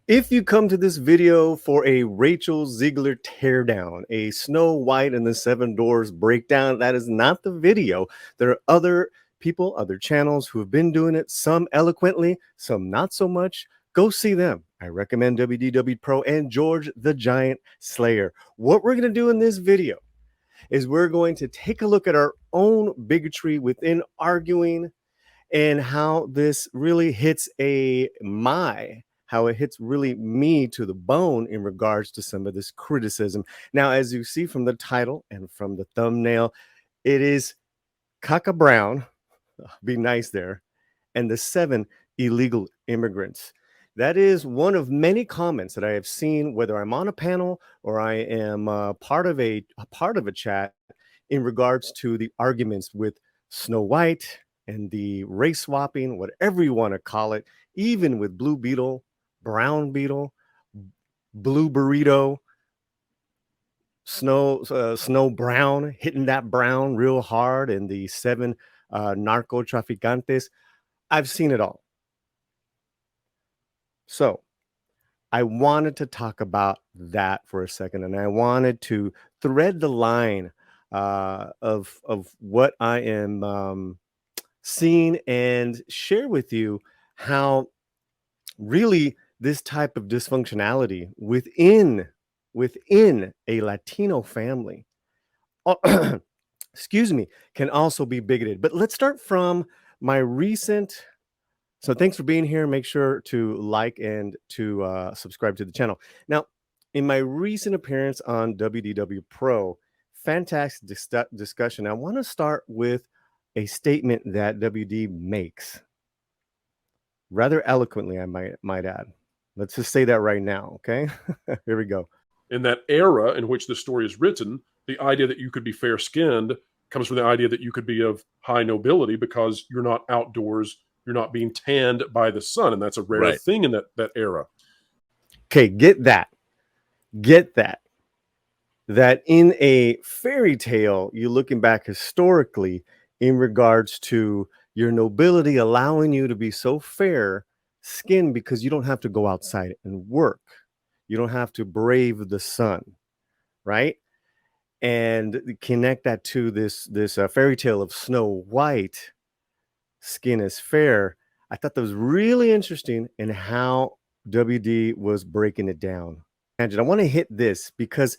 If you come to this video for a Rachel Ziegler teardown, a Snow White and the Seven Dwarfs breakdown, that is not the video. There are other people, other channels who have been doing it, some eloquently, some not so much. Go see them. I recommend WDW Pro and George the Giant Slayer. What we're going to do in this video is we're going to take a look at our own bigotry within arguing and how this really hits how it hits really me to the bone in regards to some of this criticism. Now, as you see from the title and from the thumbnail, it is Caca Brown, be nice there, and the 7 illegal immigrants. That is one of many comments that I have seen, whether I'm on a panel or I am part of a chat, in regards to the arguments with Snow White and the race swapping, whatever you want to call it, even with Blue Beetle, Brown Beetle, Blue Burrito, Snow Brown, hitting that brown real hard, and the 7 narco traficantes. I've seen it all. So I wanted to talk about that for a second, and I wanted to thread the line of what I am seeing and share with you how really this type of dysfunctionality within a Latino family, excuse me, can also be bigoted. But let's start from my recent. So thanks for being here. Make sure to like and to subscribe to the channel. Now, in my recent appearance on WDW Pro, fantastic discussion. I want to start with a statement that WD makes, rather eloquently, I might add. Let's just say that right now, okay? Here we go. In that era in which the story is written, the idea that you could be fair-skinned comes from the idea that you could be of high nobility because you're not outdoors, you're not being tanned by the sun, and that's a rare thing in that era. Okay, get that. That in a fairy tale, you're looking back historically in regards to your nobility allowing you to be so fair skinned because you don't have to go outside and work. You don't have to brave the sun, right? And connect that to this fairy tale of Snow White, skin is fair. I thought that was really interesting in how WD was breaking it down. And I want to hit this because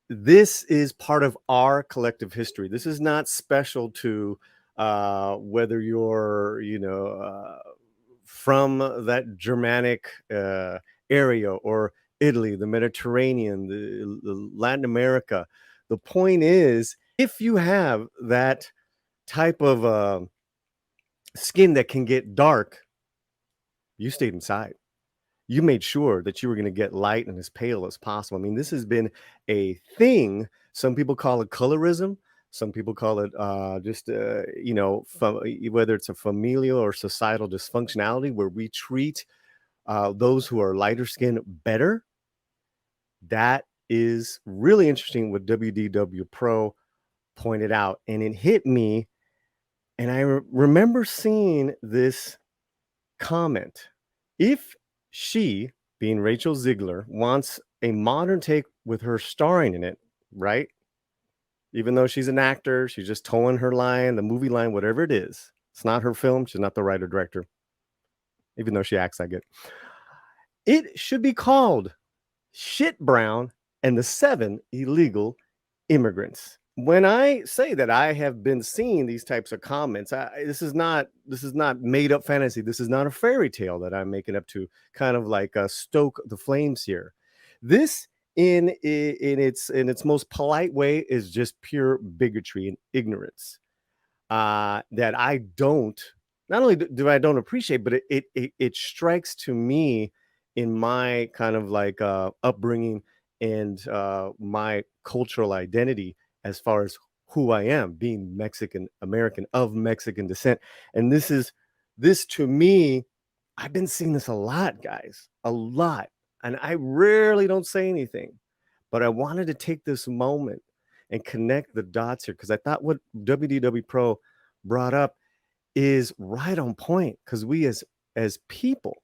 this is part of our collective history. This is not special to whether you're, from that Germanic area or Italy, the Mediterranean, the Latin America. The point is, if you have that type of skin that can get dark, you stayed inside. You made sure that you were going to get light and as pale as possible. I mean, this has been a thing. Some people call it colorism. Some people call it whether it's a familial or societal dysfunctionality where we treat those who are lighter skinned better. That is really interesting what WDW Pro pointed out. And it hit me. And I remember seeing this comment. If she, being Rachel Ziegler, wants a modern take with her starring in it, right? Even though she's an actor, she's just towing her line, the movie line, whatever it is. It's not her film. She's not the writer director, even though she acts like it. It should be called Shit Brown and the 7 Illegal Immigrants. When I say that I have been seeing these types of comments, this is not made up fantasy. This is not a fairy tale that I'm making up to kind of like stoke the flames here. This in its most polite way is just pure bigotry and ignorance that I don't, not only do I don't appreciate, but it strikes to me in my kind of like upbringing and my cultural identity as far as who I am, being Mexican American of Mexican descent. And this to me, I've been seeing this a lot, guys, a lot. And I rarely don't say anything, but I wanted to take this moment and connect the dots here because I thought what WDW Pro brought up is right on point because we as people,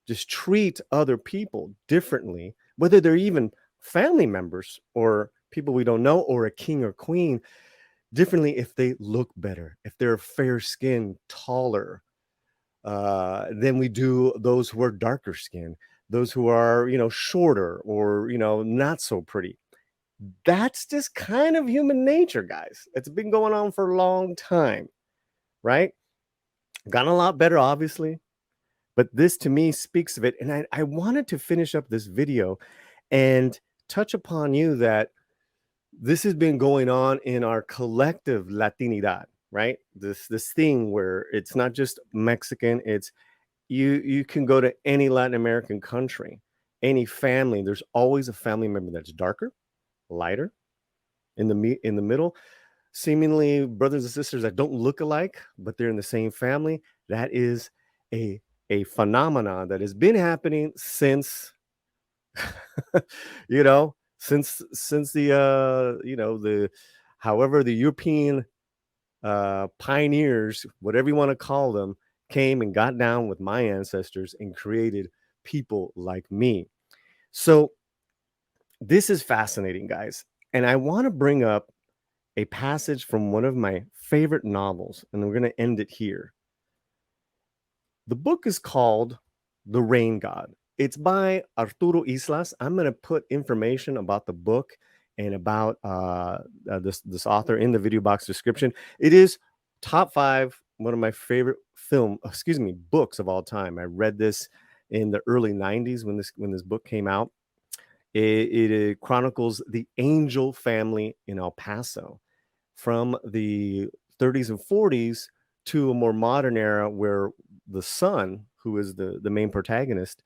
just treat other people differently, whether they're even family members or people we don't know, or a king or queen, differently if they look better, if they're fair skinned, taller, than we do those who are darker skinned, those who are, shorter or, not so pretty. That's just kind of human nature, guys. It's been going on for a long time, right? Gotten a lot better, obviously, but this to me speaks of it. And I wanted to finish up this video and touch upon you that this has been going on in our collective Latinidad, right? This thing where it's not just Mexican, it's you can go to any Latin American country, any family, there's always a family member that's darker, lighter, in the middle, seemingly brothers and sisters that don't look alike, but they're in the same family. That is a a phenomenon that has been happening since since the the however the European pioneers, whatever you want to call them, came and got down with my ancestors and created people like me. So this is fascinating, guys. And I want to bring up a passage from one of my favorite novels, and we're going to end it here. The book is called The Rain God. It's by Arturo Islas. I'm going to put information about the book and about this author in the video box description. It is top 5, one of my favorite books of all time. I read this in the early 90s when this book came out. It chronicles the Angel family in El Paso from the 30s and 40s to a more modern era where the son, who is the main protagonist,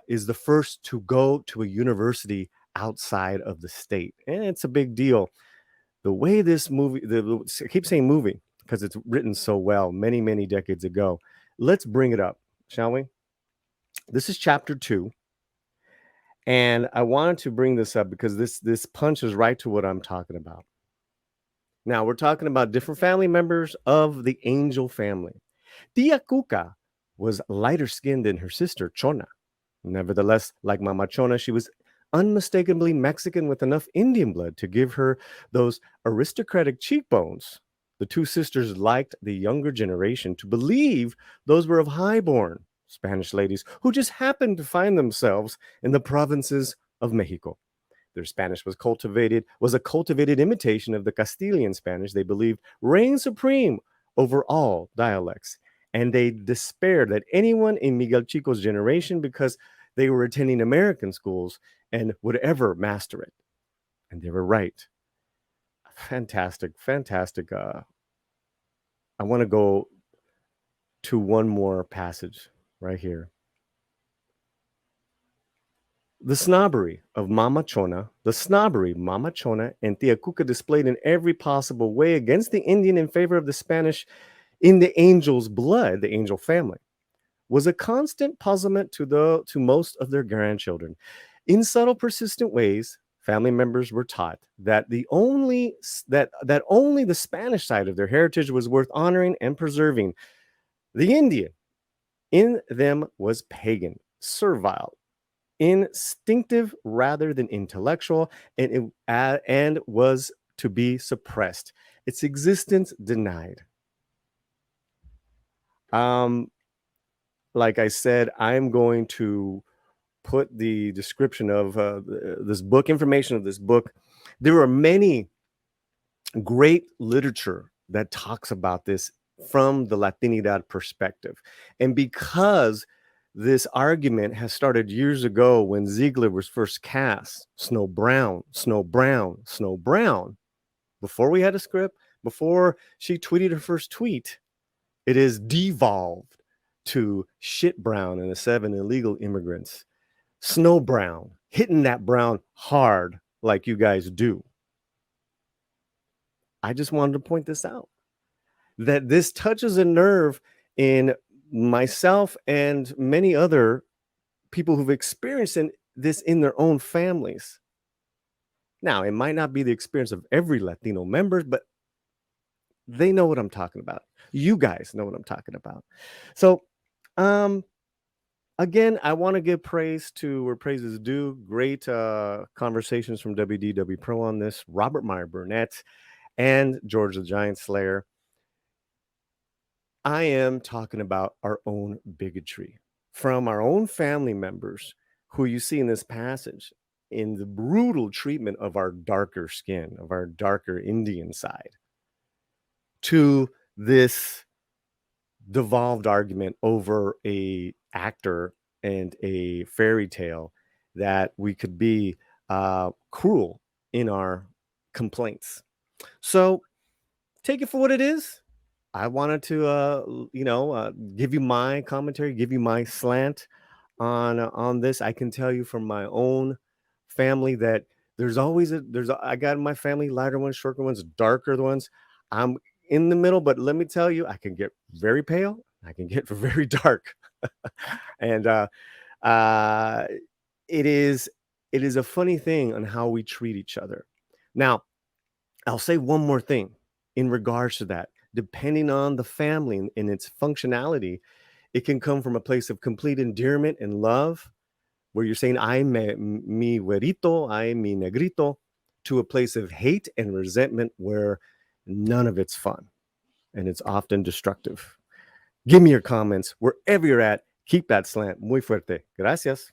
is the first to go to a university outside of the state. And it's a big deal. The way this movie, I keep saying movie because it's written so well many, many decades ago. Let's bring it up, shall we? This is chapter 2. And I wanted to bring this up because this punches right to what I'm talking about. Now, we're talking about different family members of the Angel family. Tia Cuca was lighter skinned than her sister, Chona. Nevertheless, like Mama Chona, she was unmistakably Mexican with enough Indian blood to give her those aristocratic cheekbones. The two sisters liked the younger generation to believe those were of highborn Spanish ladies who just happened to find themselves in the provinces of Mexico. Their Spanish was a cultivated imitation of the Castilian Spanish they believed reigned supreme over all dialects. And they despaired that anyone in Miguel Chico's generation, because they were attending American schools, and would ever master it. And they were right. Fantastic, fantastic. I want to go to one more passage right here. The snobbery Mama Chona and Tia Cuca displayed in every possible way against the Indian in favor of the Spanish in the Angel's blood, the Angel family, was a constant puzzlement to most of their grandchildren. In subtle, persistent ways, family members were taught that only the Spanish side of their heritage was worth honoring and preserving. The Indian in them was pagan, servile, instinctive rather than intellectual, and was to be suppressed, its existence denied. Like I said, I'm going to put the description of this book, information of this book. There are many great literature that talks about this from the Latinidad perspective. And because this argument has started years ago when Ziegler was first cast, Snow Brown, Snow Brown, Snow Brown, before we had a script, before she tweeted her first tweet, it is devolved to Shit Brown and the 7 illegal immigrants. Snow Brown, hitting that brown hard like you guys do. I just wanted to point this out, that this touches a nerve in myself and many other people who've experienced this in their own families. Now, it might not be the experience of every Latino member, but they know what I'm talking about. You guys know what I'm talking about. So, Again, I want to give praise to where praise is due. Great conversations from WDW Pro on this. Robert Meyer Burnett and George the Giant Slayer. I am talking about our own bigotry from our own family members who you see in this passage in the brutal treatment of our darker skin, of our darker Indian side, to this devolved argument over a actor and a fairy tale that we could be cruel in our complaints. So take it for what it is. I wanted to, give you my commentary, give you my slant on this. I can tell you from my own family that I got in my family lighter ones, shorter ones, darker ones. I'm in the middle, but let me tell you, I can get very pale, I can get very dark, and uh, it is a funny thing on how we treat each other. Now, I'll say one more thing in regards to that. Depending on the family and its functionality, it can come from a place of complete endearment and love, where you're saying, "I mi güerito, I mi negrito," to a place of hate and resentment where none of it's fun and it's often destructive. Give me your comments wherever you're at. Keep that slant muy fuerte. Gracias.